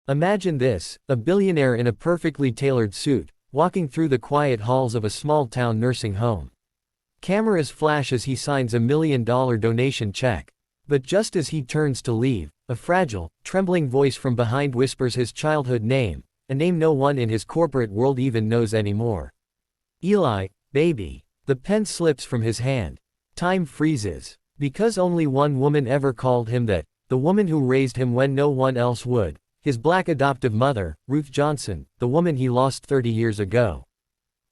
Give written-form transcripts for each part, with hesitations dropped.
Imagine this, a billionaire in a perfectly tailored suit, walking through the quiet halls of a small-town nursing home. Cameras flash as he signs a $1 million donation check. But just as he turns to leave, a fragile, trembling voice from behind whispers his childhood name, a name no one in his corporate world even knows anymore. Eli, baby. The pen slips from his hand. Time freezes. Because only one woman ever called him that, the woman who raised him when no one else would, his black adoptive mother, Ruth Johnson, the woman he lost 30 years ago.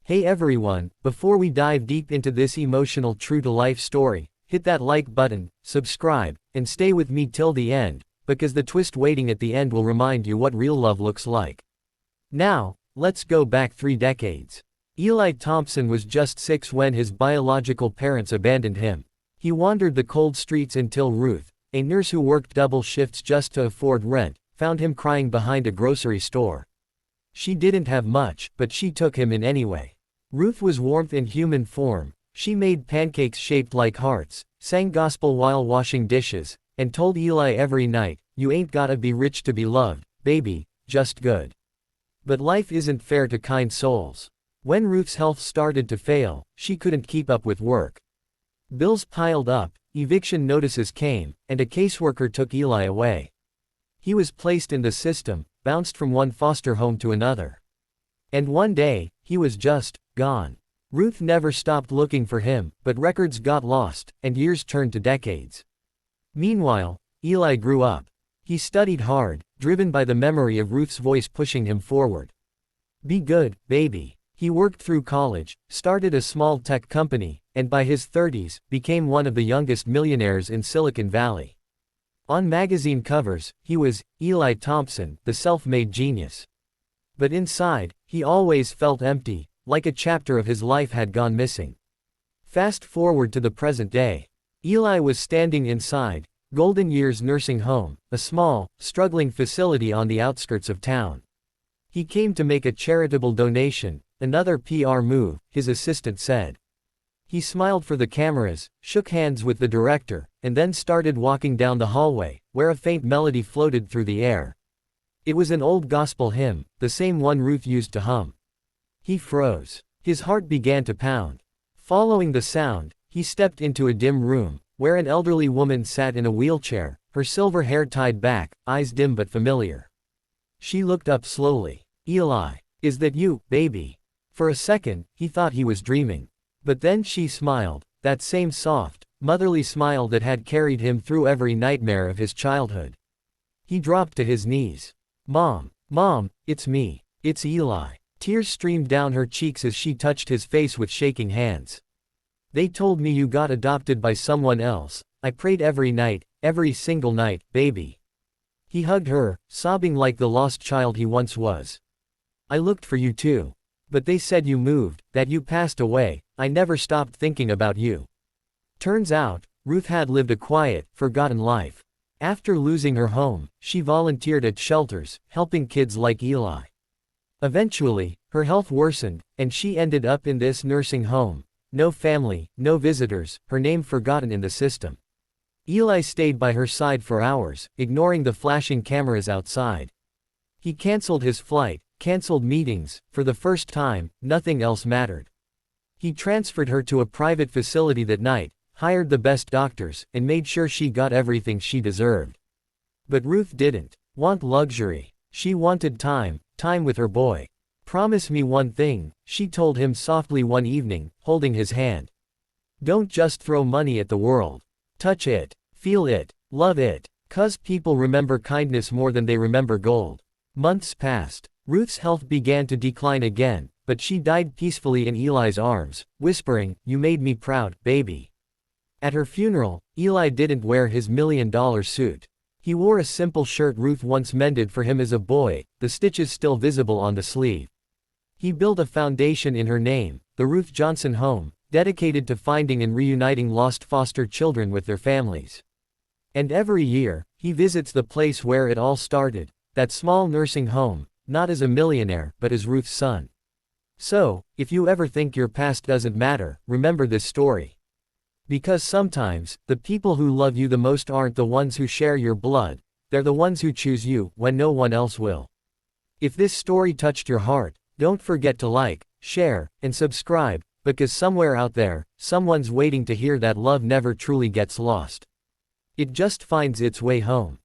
Hey everyone, before we dive deep into this emotional true-to-life story, hit that like button, subscribe, and stay with me till the end, because the twist waiting at the end will remind you what real love looks like. Now, let's go back 3 decades. Eli Thompson was just 6 when his biological parents abandoned him. He wandered the cold streets until Ruth, a nurse who worked double shifts just to afford rent, found him crying behind a grocery store. She didn't have much, but she took him in anyway. Ruth was warmth in human form. She made pancakes shaped like hearts, sang gospel while washing dishes, and told Eli every night, "You ain't gotta be rich to be loved, baby, just good." But life isn't fair to kind souls. When Ruth's health started to fail, she couldn't keep up with work. Bills piled up, eviction notices came, and a caseworker took Eli away. He was placed in the system, bounced from one foster home to another. And one day, he was just gone. Ruth never stopped looking for him, but records got lost, and years turned to decades. Meanwhile, Eli grew up. He studied hard, driven by the memory of Ruth's voice pushing him forward. Be good, baby. He worked through college, started a small tech company, and by his 30s, became one of the youngest millionaires in Silicon Valley. On magazine covers, he was Eli Thompson, the self-made genius. But inside, he always felt empty, like a chapter of his life had gone missing. Fast forward to the present day. Eli was standing inside Golden Years Nursing Home, a small, struggling facility on the outskirts of town. He came to make a charitable donation, another PR move, his assistant said. He smiled for the cameras, shook hands with the director, and then started walking down the hallway, where a faint melody floated through the air. It was an old gospel hymn, the same one Ruth used to hum. He froze. His heart began to pound. Following the sound, he stepped into a dim room, where an elderly woman sat in a wheelchair, her silver hair tied back, eyes dim but familiar. She looked up slowly. Eli, is that you, baby? For a second, he thought he was dreaming. But then she smiled, that same soft, motherly smile that had carried him through every nightmare of his childhood. He dropped to his knees. Mom, it's me. It's Eli. Tears streamed down her cheeks as she touched his face with shaking hands. They told me you got adopted by someone else. I prayed every night, every single night, baby. He hugged her, sobbing like the lost child he once was. I looked for you too. But they said you moved, that you passed away. I never stopped thinking about you. Turns out, Ruth had lived a quiet, forgotten life. After losing her home, she volunteered at shelters, helping kids like Eli. Eventually, her health worsened, and she ended up in this nursing home. No family, no visitors, her name forgotten in the system. Eli stayed by her side for hours, ignoring the flashing cameras outside. He canceled his flight, canceled meetings. For the first time, nothing else mattered. He transferred her to a private facility that night, hired the best doctors, and made sure she got everything she deserved. But Ruth didn't want luxury. She wanted time with her boy. Promise me one thing, she told him softly one evening, holding his hand. Don't just throw money at the world. Touch it, feel it, love it. 'Cause people remember kindness more than they remember gold. Months passed. Ruth's health began to decline again, but she died peacefully in Eli's arms, whispering, "You made me proud, baby." At her funeral, Eli didn't wear his $1 million suit. He wore a simple shirt Ruth once mended for him as a boy, the stitches still visible on the sleeve. He built a foundation in her name, the Ruth Johnson Home, dedicated to finding and reuniting lost foster children with their families. And every year, he visits the place where it all started, that small nursing home, not as a millionaire, but as Ruth's son. So, if you ever think your past doesn't matter, remember this story. Because sometimes, the people who love you the most aren't the ones who share your blood, they're the ones who choose you when no one else will. If this story touched your heart, don't forget to like, share, and subscribe, because somewhere out there, someone's waiting to hear that love never truly gets lost. It just finds its way home.